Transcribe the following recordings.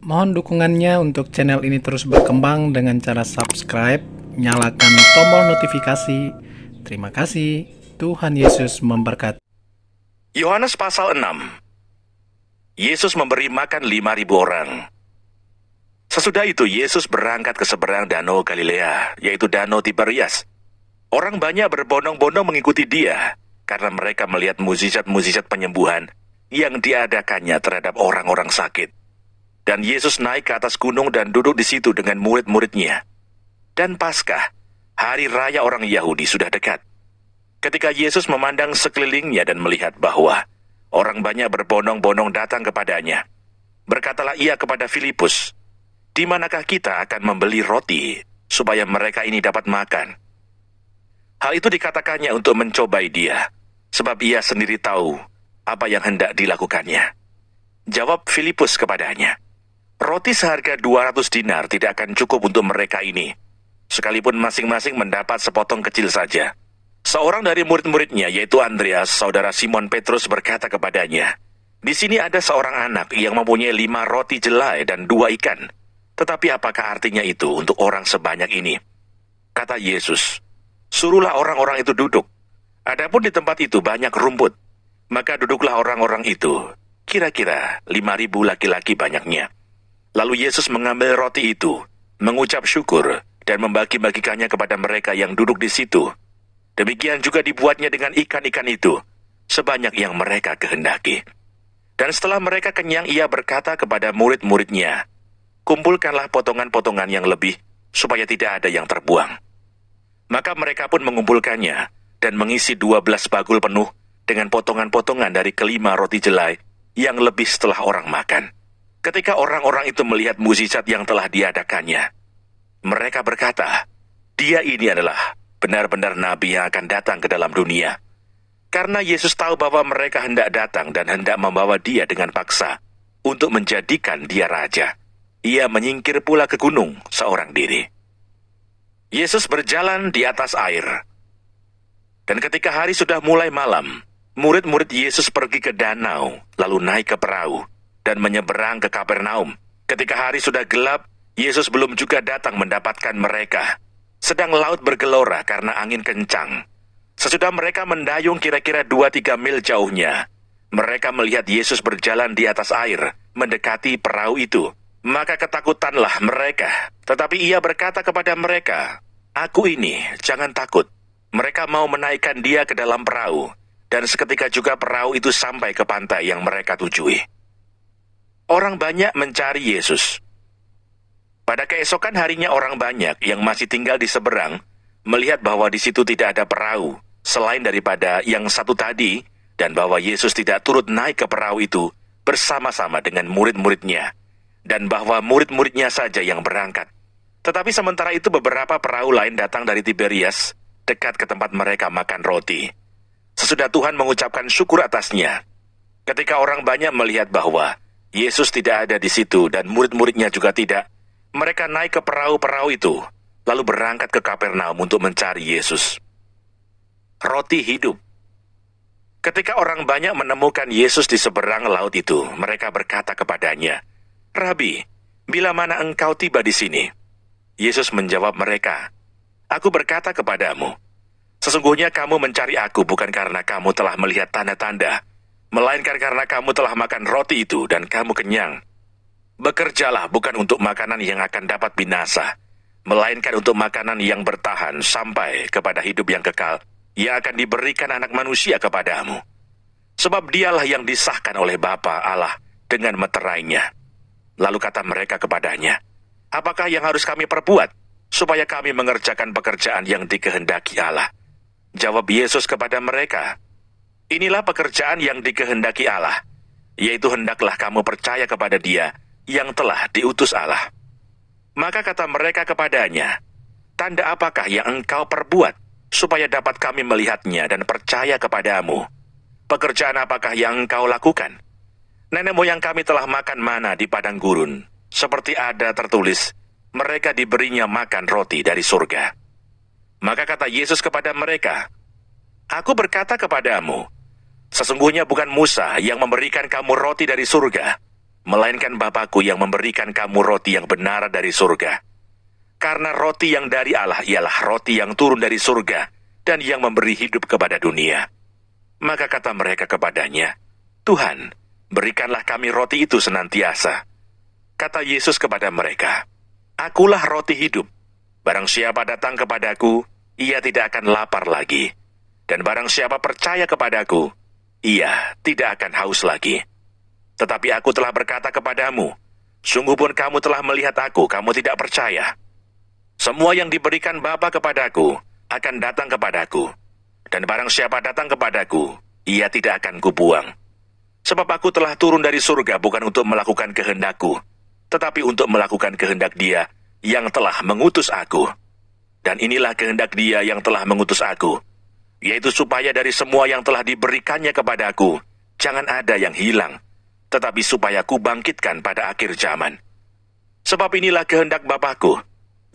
Mohon dukungannya untuk channel ini terus berkembang dengan cara subscribe, nyalakan tombol notifikasi. Terima kasih. Tuhan Yesus memberkati. Yohanes pasal 6. Yesus memberi makan 5.000 orang. Sesudah itu Yesus berangkat ke seberang danau Galilea, yaitu danau Tiberias. Orang banyak berbondong-bondong mengikuti dia, karena mereka melihat mukjizat-mukjizat penyembuhan yang diadakannya terhadap orang-orang sakit. Dan Yesus naik ke atas gunung dan duduk di situ dengan murid-muridnya. Dan Paskah, hari raya orang Yahudi, sudah dekat. Ketika Yesus memandang sekelilingnya dan melihat bahwa orang banyak berbondong-bondong datang kepadanya, berkatalah ia kepada Filipus, "Di manakah kita akan membeli roti supaya mereka ini dapat makan?" Hal itu dikatakannya untuk mencobai dia, sebab ia sendiri tahu apa yang hendak dilakukannya. Jawab Filipus kepadanya, "Roti seharga 200 dinar tidak akan cukup untuk mereka ini, sekalipun masing-masing mendapat sepotong kecil saja." Seorang dari murid-muridnya, yaitu Andreas, saudara Simon Petrus, berkata kepadanya, "Di sini ada seorang anak yang mempunyai 5 roti jelai dan 2 ikan. Tetapi apakah artinya itu untuk orang sebanyak ini?" Kata Yesus, "Suruhlah orang-orang itu duduk. Adapun di tempat itu banyak rumput, maka duduklah orang-orang itu, kira-kira 5.000 laki-laki banyaknya." Lalu Yesus mengambil roti itu, mengucap syukur, dan membagi-bagikannya kepada mereka yang duduk di situ. Demikian juga dibuatnya dengan ikan-ikan itu, sebanyak yang mereka kehendaki. Dan setelah mereka kenyang, ia berkata kepada murid-muridnya, "Kumpulkanlah potongan-potongan yang lebih, supaya tidak ada yang terbuang." Maka mereka pun mengumpulkannya, dan mengisi 12 bagul penuh dengan potongan-potongan dari kelima roti jelai yang lebih setelah orang makan. Ketika orang-orang itu melihat mukjizat yang telah diadakannya, mereka berkata, "Dia ini adalah benar-benar nabi yang akan datang ke dalam dunia." Karena Yesus tahu bahwa mereka hendak datang dan hendak membawa dia dengan paksa untuk menjadikan dia raja, ia menyingkir pula ke gunung seorang diri. Yesus berjalan di atas air. Dan ketika hari sudah mulai malam, murid-murid Yesus pergi ke danau, lalu naik ke perahu dan menyeberang ke Kapernaum. Ketika hari sudah gelap, Yesus belum juga datang mendapatkan mereka. Sedang laut bergelora karena angin kencang. Sesudah mereka mendayung kira-kira 2-3 mil jauhnya, mereka melihat Yesus berjalan di atas air, mendekati perahu itu. Maka ketakutanlah mereka. Tetapi ia berkata kepada mereka, "Aku ini, jangan takut." Mereka mau menaikkan dia ke dalam perahu, dan seketika juga perahu itu sampai ke pantai yang mereka tujui. Orang banyak mencari Yesus. Pada keesokan harinya orang banyak yang masih tinggal di seberang melihat bahwa di situ tidak ada perahu selain daripada yang satu tadi, dan bahwa Yesus tidak turut naik ke perahu itu bersama-sama dengan murid-muridnya, dan bahwa murid-muridnya saja yang berangkat. Tetapi sementara itu beberapa perahu lain datang dari Tiberias, dekat ke tempat mereka makan roti. Sesudah Tuhan mengucapkan syukur atasnya, ketika orang banyak melihat bahwa Yesus tidak ada di situ dan murid-muridnya juga tidak, mereka naik ke perahu-perahu itu, lalu berangkat ke Kapernaum untuk mencari Yesus. Roti hidup. Ketika orang banyak menemukan Yesus di seberang laut itu, mereka berkata kepadanya, "Rabi, bila mana engkau tiba di sini?" Yesus menjawab mereka, "Aku berkata kepadamu, sesungguhnya kamu mencari aku bukan karena kamu telah melihat tanda-tanda, melainkan karena kamu telah makan roti itu dan kamu kenyang. Bekerjalah bukan untuk makanan yang akan dapat binasa, melainkan untuk makanan yang bertahan sampai kepada hidup yang kekal, yang akan diberikan Anak Manusia kepadamu. Sebab dialah yang disahkan oleh Bapa Allah dengan meterainya." Lalu kata mereka kepadanya, "Apakah yang harus kami perbuat supaya kami mengerjakan pekerjaan yang dikehendaki Allah?" Jawab Yesus kepada mereka, "Inilah pekerjaan yang dikehendaki Allah, yaitu hendaklah kamu percaya kepada Dia yang telah diutus Allah." Maka kata mereka kepadanya, "Tanda apakah yang engkau perbuat supaya dapat kami melihatnya dan percaya kepadamu? Pekerjaan apakah yang engkau lakukan? Nenek moyang kami telah makan mana di padang gurun, seperti ada tertulis, mereka diberinya makan roti dari surga." Maka kata Yesus kepada mereka, "Aku berkata kepadamu, sesungguhnya bukan Musa yang memberikan kamu roti dari surga, melainkan Bapa-Ku yang memberikan kamu roti yang benar dari surga. Karena roti yang dari Allah ialah roti yang turun dari surga dan yang memberi hidup kepada dunia. Maka kata mereka kepadanya, Tuhan, berikanlah kami roti itu senantiasa. Kata Yesus kepada mereka, Akulah roti hidup. Barang siapa datang kepadaku, ia tidak akan lapar lagi. Dan barang siapa percaya kepadaku, ia tidak akan haus lagi. Tetapi aku telah berkata kepadamu, sungguh pun kamu telah melihat aku, kamu tidak percaya. Semua yang diberikan Bapa kepadaku akan datang kepadaku. Dan barang siapa datang kepadaku, ia tidak akan kubuang. Sebab aku telah turun dari surga bukan untuk melakukan kehendakku, tetapi untuk melakukan kehendak Dia yang telah mengutus aku. Dan inilah kehendak Dia yang telah mengutus aku, yaitu supaya dari semua yang telah diberikannya kepadaku, jangan ada yang hilang, tetapi supaya ku bangkitkan pada akhir zaman. Sebab inilah kehendak Bapa-Ku,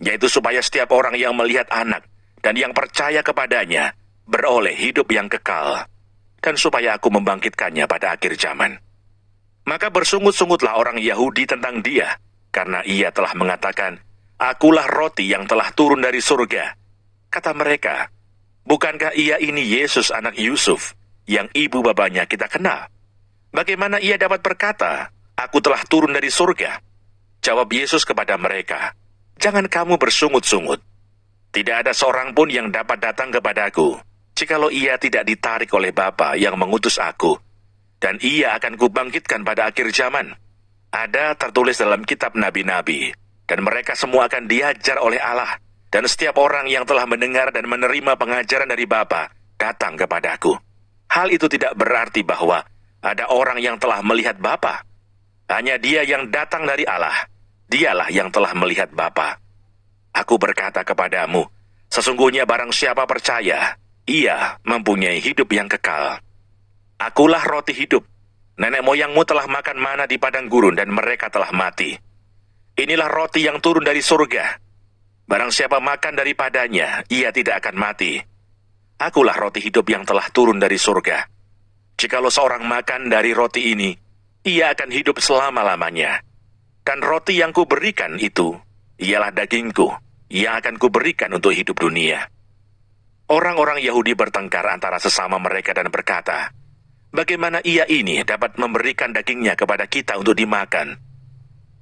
yaitu supaya setiap orang yang melihat Anak dan yang percaya kepadanya beroleh hidup yang kekal, dan supaya aku membangkitkannya pada akhir zaman. Maka bersungut-sungutlah orang Yahudi tentang Dia, karena Ia telah mengatakan, Akulah roti yang telah turun dari surga. Kata mereka, bukankah Ia ini Yesus anak Yusuf, yang ibu bapanya kita kenal? Bagaimana Ia dapat berkata, Aku telah turun dari surga? Jawab Yesus kepada mereka, Jangan kamu bersungut-sungut. Tidak ada seorang pun yang dapat datang kepadaku, jikalau ia tidak ditarik oleh Bapa yang mengutus aku. Dan Ia akan kubangkitkan pada akhir zaman. Ada tertulis dalam kitab nabi-nabi, dan mereka semua akan diajar oleh Allah. Dan setiap orang yang telah mendengar dan menerima pengajaran dari Bapa datang kepadaku. Hal itu tidak berarti bahwa ada orang yang telah melihat Bapa. Hanya Dia yang datang dari Allah, Dialah yang telah melihat Bapa. Aku berkata kepadamu, sesungguhnya barang siapa percaya, ia mempunyai hidup yang kekal. Akulah roti hidup. Nenek moyangmu telah makan mana di padang gurun dan mereka telah mati. Inilah roti yang turun dari surga. Barang siapa makan daripadanya, ia tidak akan mati. Akulah roti hidup yang telah turun dari surga. Jikalau seorang makan dari roti ini, ia akan hidup selama-lamanya. Dan roti yang kuberikan itu, ialah dagingku, yang akan kuberikan untuk hidup dunia. Orang-orang Yahudi bertengkar antara sesama mereka dan berkata, bagaimana Ia ini dapat memberikan dagingnya kepada kita untuk dimakan?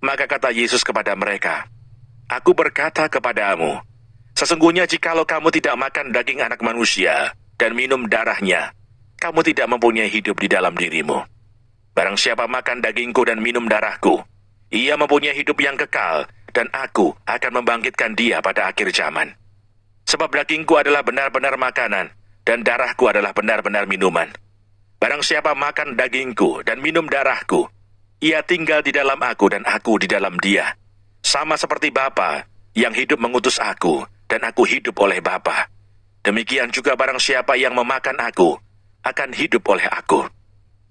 Maka kata Yesus kepada mereka, Aku berkata kepadamu, sesungguhnya jikalau kamu tidak makan daging anak manusia dan minum darahnya, kamu tidak mempunyai hidup di dalam dirimu. Barang siapa makan dagingku dan minum darahku, ia mempunyai hidup yang kekal, dan aku akan membangkitkan dia pada akhir zaman. Sebab dagingku adalah benar-benar makanan, dan darahku adalah benar-benar minuman. Barang siapa makan dagingku dan minum darahku, ia tinggal di dalam aku dan aku di dalam dia. Sama seperti Bapa yang hidup mengutus aku, dan aku hidup oleh Bapa. Demikian juga barang siapa yang memakan aku, akan hidup oleh aku.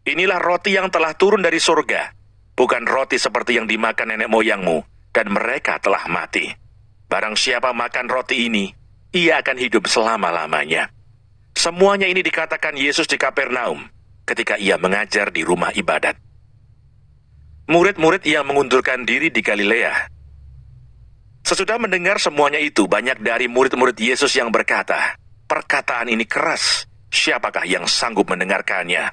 Inilah roti yang telah turun dari surga, bukan roti seperti yang dimakan nenek moyangmu, dan mereka telah mati. Barang siapa makan roti ini, ia akan hidup selama-lamanya. Semuanya ini dikatakan Yesus di Kapernaum, ketika Ia mengajar di rumah ibadat. Murid-murid yang mengundurkan diri di Galilea. Sesudah mendengar semuanya itu, banyak dari murid-murid Yesus yang berkata, perkataan ini keras, siapakah yang sanggup mendengarkannya?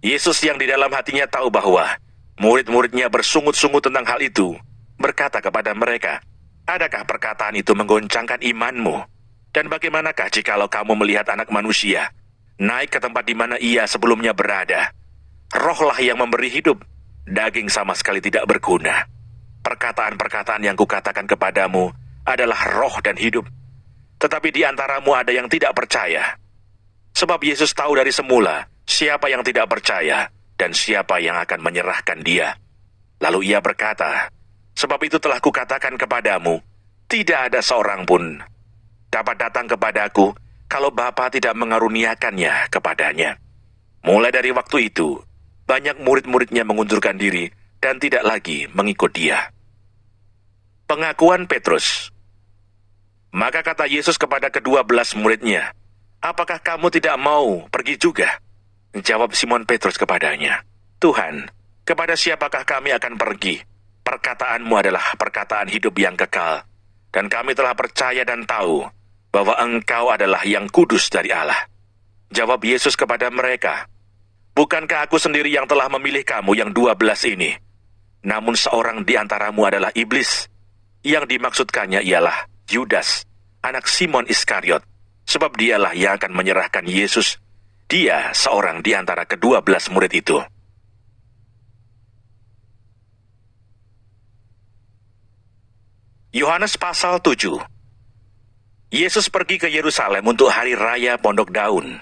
Yesus yang di dalam hatinya tahu bahwa murid-muridnya bersungut-sungut tentang hal itu, berkata kepada mereka, adakah perkataan itu menggoncangkan imanmu? Dan bagaimanakah jikalau kamu melihat Anak Manusia naik ke tempat di mana Ia sebelumnya berada? Rohlah yang memberi hidup, daging sama sekali tidak berguna. Perkataan-perkataan yang kukatakan kepadamu adalah roh dan hidup. Tetapi di antaramu ada yang tidak percaya. Sebab Yesus tahu dari semula siapa yang tidak percaya dan siapa yang akan menyerahkan Dia. Lalu Ia berkata, sebab itu telah kukatakan kepadamu, tidak ada seorang pun dapat datang kepadaku kalau Bapa tidak mengaruniakannya kepadanya. Mulai dari waktu itu, banyak murid-muridnya mengundurkan diri dan tidak lagi mengikut Dia. Pengakuan Petrus. Maka kata Yesus kepada ke-12 muridnya, apakah kamu tidak mau pergi juga? Jawab Simon Petrus kepadanya, Tuhan, Kepada siapakah kami akan pergi? Perkataanmu adalah perkataan hidup yang kekal, dan kami telah percaya dan tahu bahwa Engkau adalah yang kudus dari Allah." Jawab Yesus kepada mereka, "Bukankah aku sendiri yang telah memilih kamu yang 12 ini? Namun seorang di antaramu adalah iblis." Yang dimaksudkannya ialah Yudas, anak Simon Iskariot, sebab dialah yang akan menyerahkan Yesus. Dia seorang di antara ke-12 murid itu. Yohanes pasal 7. Yesus pergi ke Yerusalem untuk hari raya Pondok Daun.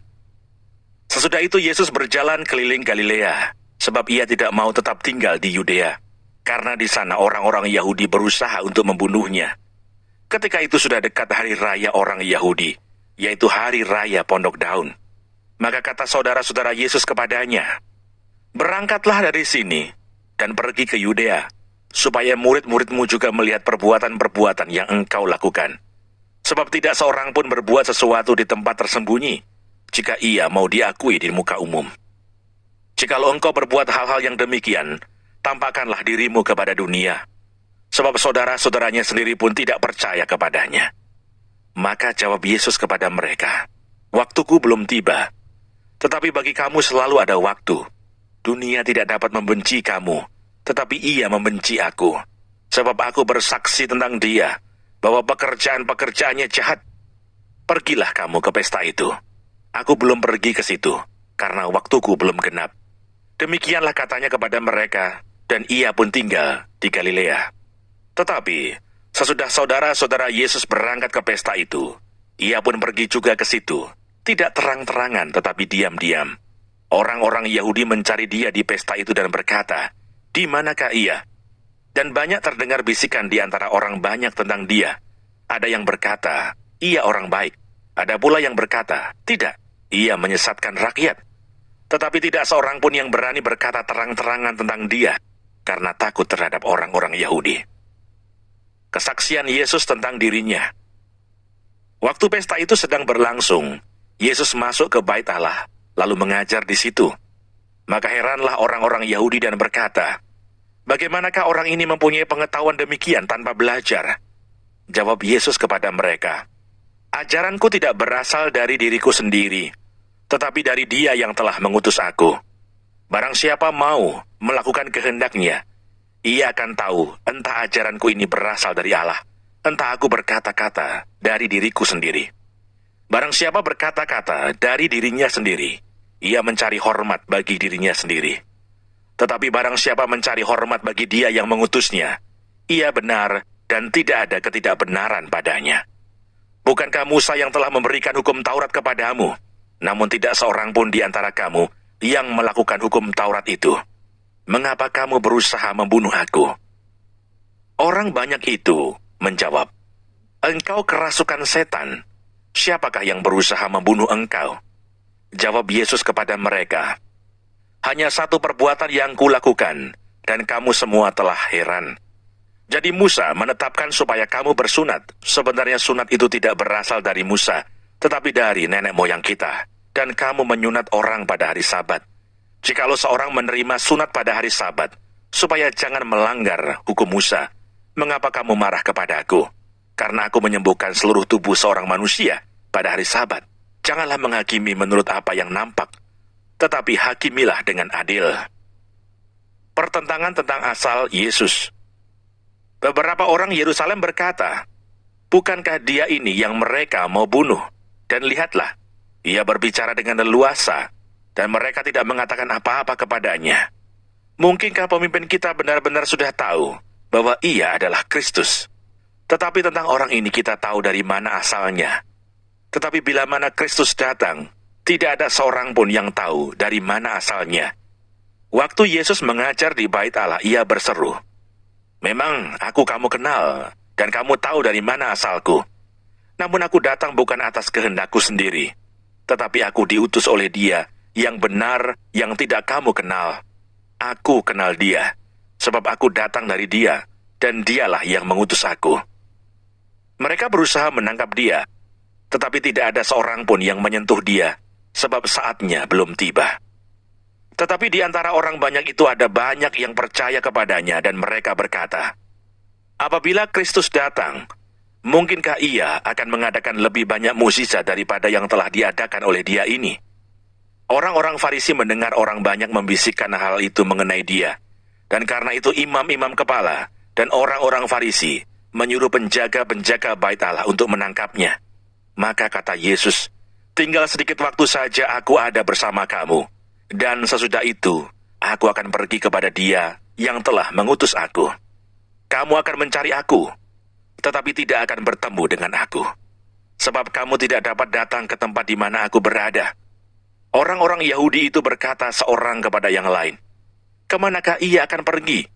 Sesudah itu Yesus berjalan keliling Galilea, sebab ia tidak mau tetap tinggal di Yudea, karena di sana orang-orang Yahudi berusaha untuk membunuhnya. Ketika itu sudah dekat hari raya orang Yahudi, yaitu hari raya Pondok Daun. Maka kata saudara-saudara Yesus kepadanya, "Berangkatlah dari sini dan pergi ke Yudea, supaya murid-muridmu juga melihat perbuatan-perbuatan yang engkau lakukan. Sebab tidak seorang pun berbuat sesuatu di tempat tersembunyi, jika ia mau diakui di muka umum. Jikalau engkau berbuat hal-hal yang demikian, tampakkanlah dirimu kepada dunia, sebab saudara-saudaranya sendiri pun tidak percaya kepadanya." Maka jawab Yesus kepada mereka, "Waktuku belum tiba, tetapi bagi kamu selalu ada waktu. Dunia tidak dapat membenci kamu, tetapi ia membenci aku, sebab aku bersaksi tentang dia, bahwa pekerjaan-pekerjaannya jahat. Pergilah kamu ke pesta itu. Aku belum pergi ke situ, karena waktuku belum genap." Demikianlah katanya kepada mereka, dan ia pun tinggal di Galilea. Tetapi sesudah saudara-saudara Yesus berangkat ke pesta itu, ia pun pergi juga ke situ, tidak terang-terangan tetapi diam-diam. Orang-orang Yahudi mencari dia di pesta itu dan berkata, "Di manakah ia?" Dan banyak terdengar bisikan di antara orang banyak tentang dia. Ada yang berkata, "Ia orang baik." Ada pula yang berkata, "Tidak, ia menyesatkan rakyat." Tetapi tidak seorang pun yang berani berkata terang-terangan tentang dia, karena takut terhadap orang-orang Yahudi. Kesaksian Yesus tentang dirinya. Waktu pesta itu sedang berlangsung, Yesus masuk ke bait Allah, lalu mengajar di situ. Maka heranlah orang-orang Yahudi dan berkata, "Bagaimanakah orang ini mempunyai pengetahuan demikian tanpa belajar?" Jawab Yesus kepada mereka, "Ajaranku tidak berasal dari diriku sendiri, tetapi dari Dia yang telah mengutus aku. Barang siapa mau melakukan kehendaknya, ia akan tahu entah ajaranku ini berasal dari Allah, entah aku berkata-kata dari diriku sendiri. Barang siapa berkata-kata dari dirinya sendiri, ia mencari hormat bagi dirinya sendiri. Tetapi barang siapa mencari hormat bagi Dia yang mengutusnya, ia benar dan tidak ada ketidakbenaran padanya. Bukankah Musa yang telah memberikan hukum Taurat kepadamu? Namun tidak seorang pun di antara kamu yang melakukan hukum Taurat itu. Mengapa kamu berusaha membunuh aku?" Orang banyak itu menjawab, "Engkau kerasukan setan. Siapakah yang berusaha membunuh engkau?" Jawab Yesus kepada mereka, "Hanya satu perbuatan yang kulakukan, dan kamu semua telah heran. Jadi Musa menetapkan supaya kamu bersunat. Sebenarnya sunat itu tidak berasal dari Musa, tetapi dari nenek moyang kita. Dan kamu menyunat orang pada hari Sabat. Jikalau seorang menerima sunat pada hari Sabat, supaya jangan melanggar hukum Musa, mengapa kamu marah kepadaku? Karena aku menyembuhkan seluruh tubuh seorang manusia pada hari Sabat. Janganlah menghakimi menurut apa yang nampak, tetapi hakimilah dengan adil." Pertentangan tentang asal Yesus. Beberapa orang Yerusalem berkata, "Bukankah dia ini yang mereka mau bunuh? Dan lihatlah, ia berbicara dengan leluasa, dan mereka tidak mengatakan apa-apa kepadanya. Mungkinkah pemimpin kita benar-benar sudah tahu bahwa ia adalah Kristus? Tetapi tentang orang ini kita tahu dari mana asalnya. Tetapi bila mana Kristus datang, tidak ada seorang pun yang tahu dari mana asalnya." Waktu Yesus mengajar di bait Allah, ia berseru, "Memang aku kamu kenal, dan kamu tahu dari mana asalku. Namun aku datang bukan atas kehendakku sendiri, tetapi aku diutus oleh Dia yang benar, yang tidak kamu kenal. Aku kenal Dia, sebab aku datang dari Dia, dan Dialah yang mengutus aku." Mereka berusaha menangkap Dia, tetapi tidak ada seorang pun yang menyentuh Dia, sebab saatnya belum tiba. Tetapi di antara orang banyak itu ada banyak yang percaya kepadanya dan mereka berkata, apabila Kristus datang, mungkinkah ia akan mengadakan lebih banyak mukjizat daripada yang telah diadakan oleh dia ini? Orang-orang Farisi mendengar orang banyak membisikkan hal itu mengenai dia. Dan karena itu imam-imam kepala dan orang-orang Farisi menyuruh penjaga-penjaga bait Allah untuk menangkapnya. Maka kata Yesus, tinggal sedikit waktu saja aku ada bersama kamu. Dan sesudah itu, aku akan pergi kepada Dia yang telah mengutus aku. Kamu akan mencari aku, tetapi tidak akan bertemu dengan aku. Sebab kamu tidak dapat datang ke tempat di mana aku berada. Orang-orang Yahudi itu berkata seorang kepada yang lain, kemanakah ia akan pergi,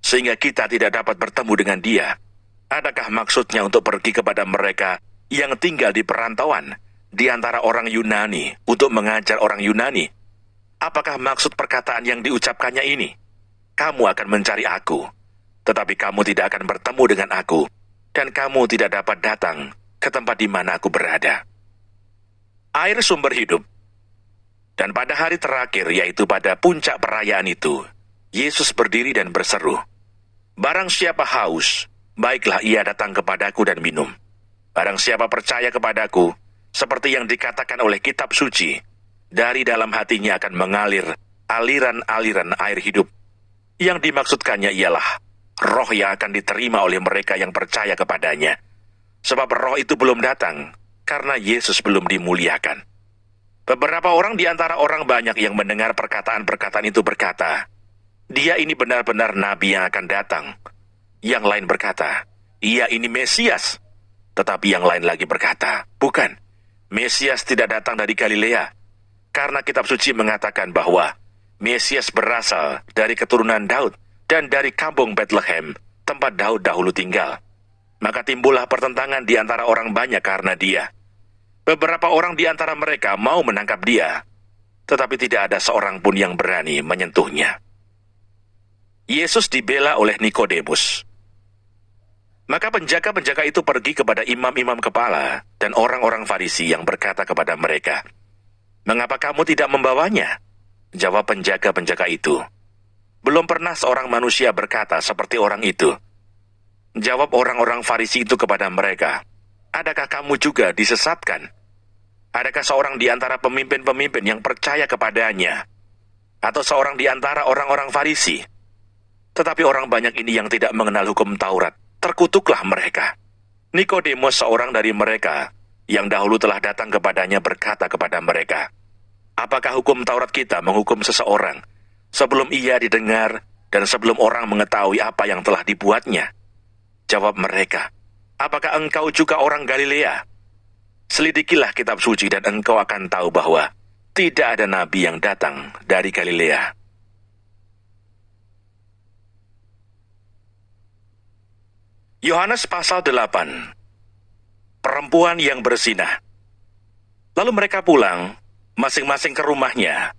sehingga kita tidak dapat bertemu dengan dia? Adakah maksudnya untuk pergi kepada mereka yang tinggal di perantauan, di antara orang Yunani, untuk mengajar orang Yunani? Apakah maksud perkataan yang diucapkannya ini? Kamu akan mencari aku, tetapi kamu tidak akan bertemu dengan aku, dan kamu tidak dapat datang ke tempat di mana aku berada. Air sumber hidup. Dan pada hari terakhir, yaitu pada puncak perayaan itu, Yesus berdiri dan berseru, barang siapa haus, baiklah ia datang kepadaku dan minum. Barang siapa percaya kepadaku, seperti yang dikatakan oleh kitab suci, dari dalam hatinya akan mengalir aliran-aliran air hidup. Yang dimaksudkannya ialah roh yang akan diterima oleh mereka yang percaya kepadanya. Sebab roh itu belum datang, karena Yesus belum dimuliakan. Beberapa orang di antara orang banyak yang mendengar perkataan-perkataan itu berkata, dia ini benar-benar nabi yang akan datang. Yang lain berkata, ia ini Mesias. Tetapi yang lain lagi berkata, bukan, Mesias tidak datang dari Galilea. Karena kitab suci mengatakan bahwa Mesias berasal dari keturunan Daud dan dari kampung Bethlehem, tempat Daud dahulu tinggal. Maka timbullah pertentangan di antara orang banyak karena dia. Beberapa orang di antara mereka mau menangkap dia, tetapi tidak ada seorang pun yang berani menyentuhnya. Yesus dibela oleh Nikodemus. Maka penjaga-penjaga itu pergi kepada imam-imam kepala dan orang-orang Farisi yang berkata kepada mereka, mengapa kamu tidak membawanya? Jawab penjaga-penjaga itu, belum pernah seorang manusia berkata seperti orang itu. Jawab orang-orang Farisi itu kepada mereka, adakah kamu juga disesatkan? Adakah seorang di antara pemimpin-pemimpin yang percaya kepadanya? Atau seorang di antara orang-orang Farisi? Tetapi orang banyak ini yang tidak mengenal hukum Taurat, terkutuklah mereka. Nikodemus, seorang dari mereka, yang dahulu telah datang kepadanya, berkata kepada mereka, apakah hukum Taurat kita menghukum seseorang sebelum ia didengar dan sebelum orang mengetahui apa yang telah dibuatnya? Jawab mereka, apakah engkau juga orang Galilea? Selidikilah kitab suci dan engkau akan tahu bahwa tidak ada nabi yang datang dari Galilea. Yohanes pasal 8. Perempuan yang berzinah. Lalu mereka pulang, masing-masing ke rumahnya.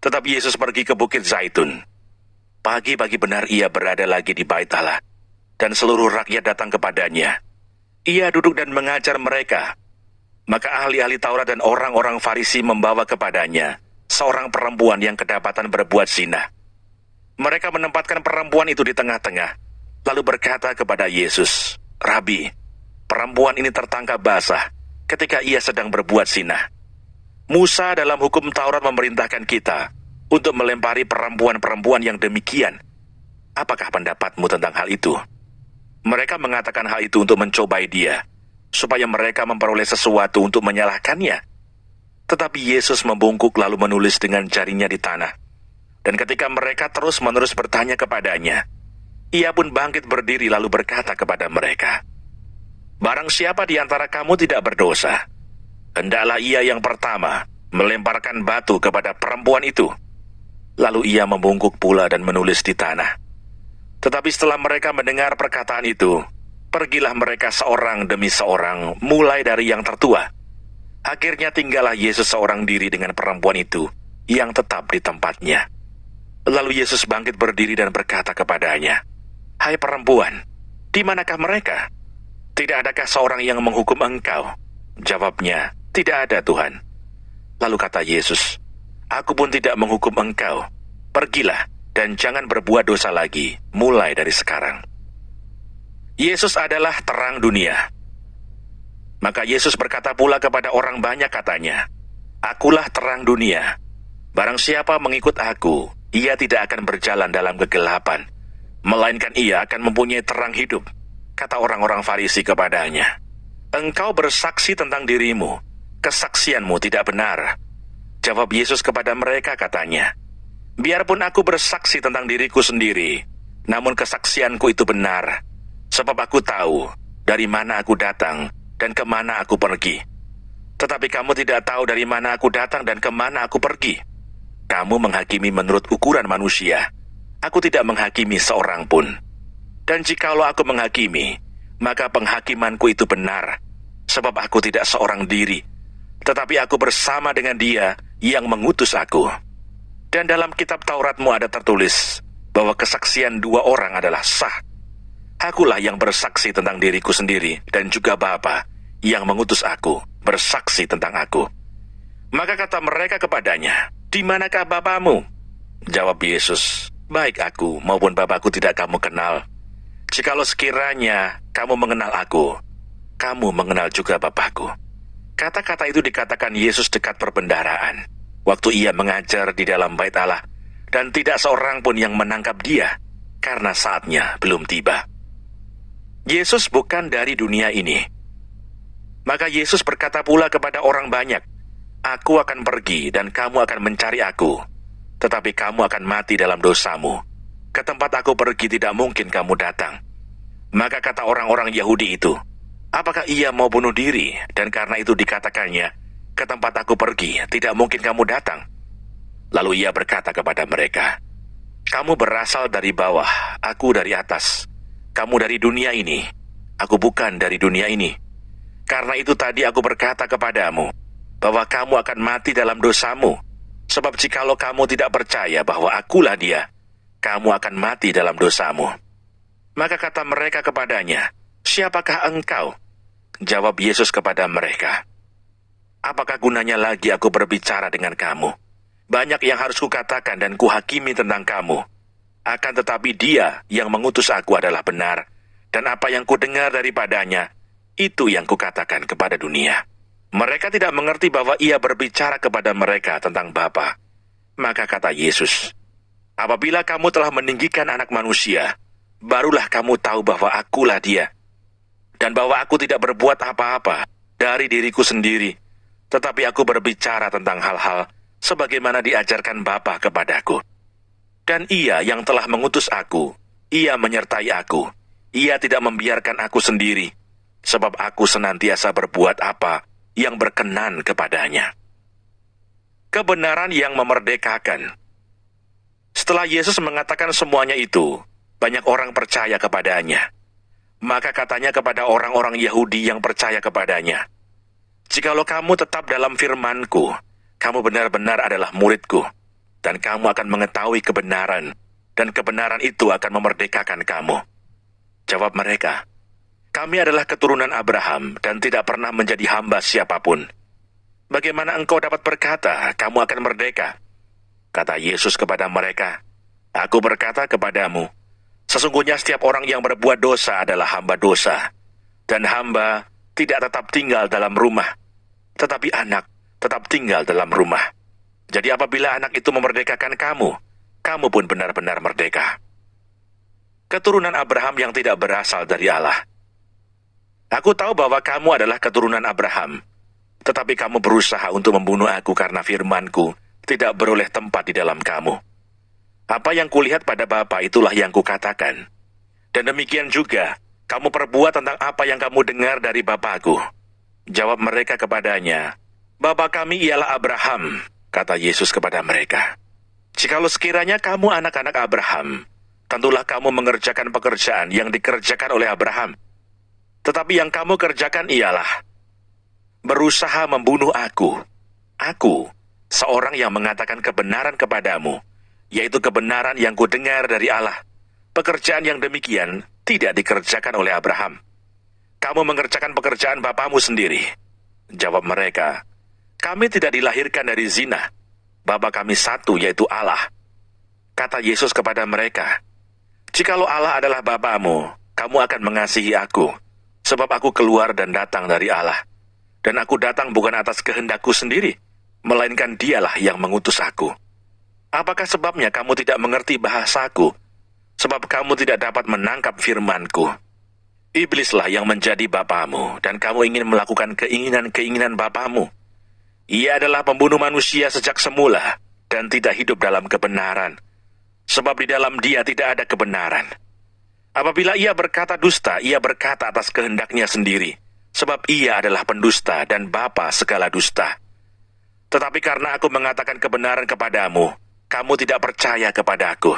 Tetapi Yesus pergi ke Bukit Zaitun. Pagi-pagi benar ia berada lagi di bait Allah, dan seluruh rakyat datang kepadanya. Ia duduk dan mengajar mereka. Maka ahli-ahli Taurat dan orang-orang Farisi membawa kepadanya seorang perempuan yang kedapatan berbuat zina. Mereka menempatkan perempuan itu di tengah-tengah, lalu berkata kepada Yesus, Rabi, perempuan ini tertangkap basah ketika ia sedang berbuat zina. Musa dalam hukum Taurat memerintahkan kita untuk melempari perempuan-perempuan yang demikian. Apakah pendapatmu tentang hal itu? Mereka mengatakan hal itu untuk mencobai dia, supaya mereka memperoleh sesuatu untuk menyalahkannya. Tetapi Yesus membungkuk lalu menulis dengan jarinya di tanah. Dan ketika mereka terus-menerus bertanya kepadanya, ia pun bangkit berdiri lalu berkata kepada mereka, barang siapa di antara kamu tidak berdosa, hendaklah ia yang pertama melemparkan batu kepada perempuan itu. Lalu ia membungkuk pula dan menulis di tanah. Tetapi setelah mereka mendengar perkataan itu, pergilah mereka seorang demi seorang, mulai dari yang tertua. Akhirnya tinggallah Yesus seorang diri dengan perempuan itu, yang tetap di tempatnya. Lalu Yesus bangkit berdiri dan berkata kepadanya, hai perempuan, di manakah mereka? Tidak adakah seorang yang menghukum engkau? Jawabnya, tidak ada Tuhan. Lalu kata Yesus, aku pun tidak menghukum engkau. Pergilah dan jangan berbuat dosa lagi, mulai dari sekarang. Yesus adalah terang dunia. Maka Yesus berkata pula kepada orang banyak katanya, Akulah terang dunia. Barang siapa mengikut aku, ia tidak akan berjalan dalam kegelapan, melainkan ia akan mempunyai terang hidup. Kata orang-orang Farisi kepadanya, Engkau bersaksi tentang dirimu, kesaksianmu tidak benar. Jawab Yesus kepada mereka katanya, Biarpun aku bersaksi tentang diriku sendiri, namun kesaksianku itu benar, sebab aku tahu dari mana aku datang dan kemana aku pergi. Tetapi kamu tidak tahu dari mana aku datang dan kemana aku pergi. Kamu menghakimi menurut ukuran manusia. Aku tidak menghakimi seorang pun. Dan jikalau aku menghakimi, maka penghakimanku itu benar, sebab aku tidak seorang diri, tetapi aku bersama dengan Dia yang mengutus aku. Dan dalam kitab Tauratmu ada tertulis bahwa kesaksian dua orang adalah sah. Akulah yang bersaksi tentang diriku sendiri, dan juga Bapa yang mengutus aku bersaksi tentang aku. Maka kata mereka kepadanya, Di manakah Bapamu? Jawab Yesus, Baik aku maupun Bapakku tidak kamu kenal. Jikalau sekiranya kamu mengenal aku, kamu mengenal juga Bapakku. Kata-kata itu dikatakan Yesus dekat perbendaharaan, waktu ia mengajar di dalam bait Allah, dan tidak seorang pun yang menangkap dia, karena saatnya belum tiba. Yesus bukan dari dunia ini. Maka Yesus berkata pula kepada orang banyak, Aku akan pergi dan kamu akan mencari aku, tetapi kamu akan mati dalam dosamu. Ke tempat aku pergi tidak mungkin kamu datang. Maka kata orang-orang Yahudi itu, Apakah ia mau bunuh diri? Dan karena itu dikatakannya, Ke tempat aku pergi tidak mungkin kamu datang. Lalu ia berkata kepada mereka, Kamu berasal dari bawah, aku dari atas. Kamu dari dunia ini, aku bukan dari dunia ini. Karena itu tadi aku berkata kepadamu, bahwa kamu akan mati dalam dosamu. Sebab jikalau kamu tidak percaya bahwa akulah Dia, kamu akan mati dalam dosamu. Maka kata mereka kepadanya, Siapakah engkau? Jawab Yesus kepada mereka, Apakah gunanya lagi aku berbicara dengan kamu? Banyak yang harus kukatakan dan kuhakimi tentang kamu. Akan tetapi Dia yang mengutus aku adalah benar, dan apa yang kudengar daripadanya, itu yang kukatakan kepada dunia. Mereka tidak mengerti bahwa ia berbicara kepada mereka tentang Bapa. Maka kata Yesus, Apabila kamu telah meninggikan anak manusia, barulah kamu tahu bahwa akulah Dia, dan bahwa aku tidak berbuat apa-apa dari diriku sendiri, tetapi aku berbicara tentang hal-hal sebagaimana diajarkan Bapa kepadaku. Dan Ia yang telah mengutus aku, Ia menyertai aku. Ia tidak membiarkan aku sendiri, sebab aku senantiasa berbuat apa yang berkenan kepadanya. Kebenaran yang memerdekakan. Setelah Yesus mengatakan semuanya itu, banyak orang percaya kepadanya. Maka katanya kepada orang-orang Yahudi yang percaya kepadanya, Jikalau kamu tetap dalam firman-Ku, kamu benar-benar adalah murid-Ku, dan kamu akan mengetahui kebenaran, dan kebenaran itu akan memerdekakan kamu. Jawab mereka, Kami adalah keturunan Abraham dan tidak pernah menjadi hamba siapapun. Bagaimana engkau dapat berkata, kamu akan merdeka? Kata Yesus kepada mereka, Aku berkata kepadamu, sesungguhnya setiap orang yang berbuat dosa adalah hamba dosa, dan hamba tidak tetap tinggal dalam rumah, tetapi anak tetap tinggal dalam rumah. Jadi apabila anak itu memerdekakan kamu, kamu pun benar-benar merdeka. Keturunan Abraham yang tidak berasal dari Allah. Aku tahu bahwa kamu adalah keturunan Abraham, tetapi kamu berusaha untuk membunuh aku karena firman-Ku tidak beroleh tempat di dalam kamu. Apa yang kulihat pada Bapa itulah yang kukatakan. Dan demikian juga, kamu perbuat tentang apa yang kamu dengar dari Bapa-Ku. Jawab mereka kepadanya, Bapa kami ialah Abraham, kata Yesus kepada mereka. Jikalau sekiranya kamu anak-anak Abraham, tentulah kamu mengerjakan pekerjaan yang dikerjakan oleh Abraham. Tetapi yang kamu kerjakan ialah berusaha membunuh aku. Aku, seorang yang mengatakan kebenaran kepadamu, yaitu kebenaran yang kudengar dari Allah. Pekerjaan yang demikian tidak dikerjakan oleh Abraham. Kamu mengerjakan pekerjaan bapamu sendiri. Jawab mereka, Kami tidak dilahirkan dari zina. Bapa kami satu, yaitu Allah. Kata Yesus kepada mereka, "Jikalau Allah adalah Bapamu, kamu akan mengasihi aku, sebab aku keluar dan datang dari Allah. Dan aku datang bukan atas kehendakku sendiri, melainkan Dialah yang mengutus aku. Apakah sebabnya kamu tidak mengerti bahasaku? Sebab kamu tidak dapat menangkap firmanku. Iblislah yang menjadi bapamu, dan kamu ingin melakukan keinginan-keinginan bapamu. Ia adalah pembunuh manusia sejak semula, dan tidak hidup dalam kebenaran, sebab di dalam dia tidak ada kebenaran. Apabila ia berkata dusta, ia berkata atas kehendaknya sendiri, sebab ia adalah pendusta dan bapa segala dusta. Tetapi karena aku mengatakan kebenaran kepadamu, kamu tidak percaya kepadaku.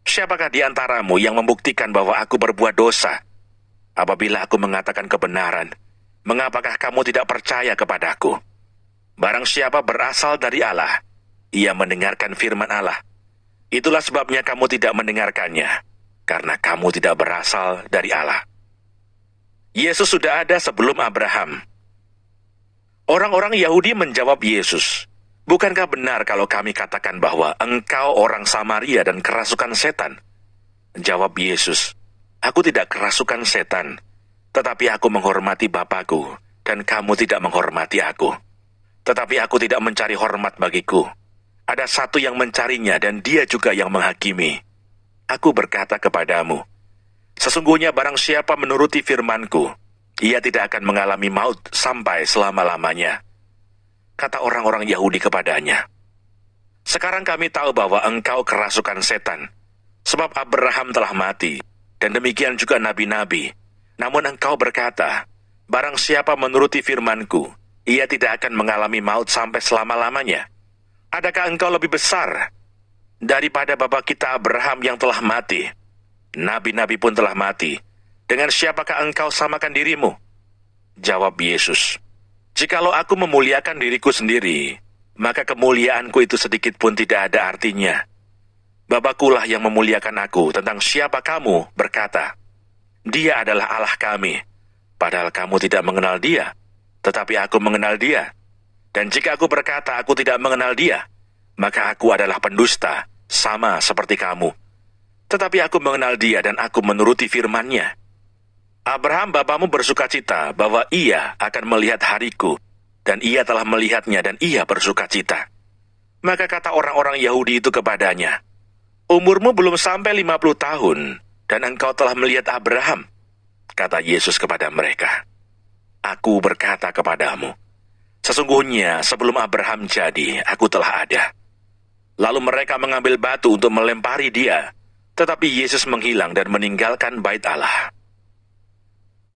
Siapakah di antaramu yang membuktikan bahwa aku berbuat dosa? Apabila aku mengatakan kebenaran, mengapakah kamu tidak percaya kepadaku? Barang siapa berasal dari Allah, ia mendengarkan firman Allah. Itulah sebabnya kamu tidak mendengarkannya, karena kamu tidak berasal dari Allah." Yesus sudah ada sebelum Abraham. Orang-orang Yahudi menjawab Yesus, "Bukankah benar kalau kami katakan bahwa engkau orang Samaria dan kerasukan setan?" Jawab Yesus, "Aku tidak kerasukan setan, tetapi aku menghormati Bapakku, dan kamu tidak menghormati aku. Tetapi aku tidak mencari hormat bagiku. Ada satu yang mencarinya, dan dia juga yang menghakimi. Aku berkata kepadamu, sesungguhnya barang siapa menuruti firmanku, ia tidak akan mengalami maut sampai selama-lamanya." Kata orang-orang Yahudi kepadanya, "Sekarang kami tahu bahwa engkau kerasukan setan, sebab Abraham telah mati, dan demikian juga nabi-nabi. Namun engkau berkata, barang siapa menuruti firmanku, ia tidak akan mengalami maut sampai selama-lamanya. Adakah engkau lebih besar daripada bapa kita Abraham yang telah mati? Nabi-nabi pun telah mati. Dengan siapakah engkau samakan dirimu?" Jawab Yesus, "Jikalau aku memuliakan diriku sendiri, maka kemuliaanku itu sedikit pun tidak ada artinya. Bapakkulah yang memuliakan aku. Tentang siapa kamu berkata, Dia adalah Allah kami, padahal kamu tidak mengenal Dia, tetapi aku mengenal Dia. Dan jika aku berkata aku tidak mengenal Dia, maka aku adalah pendusta, sama seperti kamu. Tetapi aku mengenal Dia dan aku menuruti firman-Nya. Abraham bapamu bersukacita bahwa ia akan melihat hariku, dan ia telah melihatnya dan ia bersukacita." Maka kata orang-orang Yahudi itu kepadanya, "Umurmu belum sampai 50 tahun, dan engkau telah melihat Abraham." Kata Yesus kepada mereka, "Aku berkata kepadamu, sesungguhnya sebelum Abraham jadi, aku telah ada." Lalu mereka mengambil batu untuk melempari dia, tetapi Yesus menghilang dan meninggalkan bait Allah.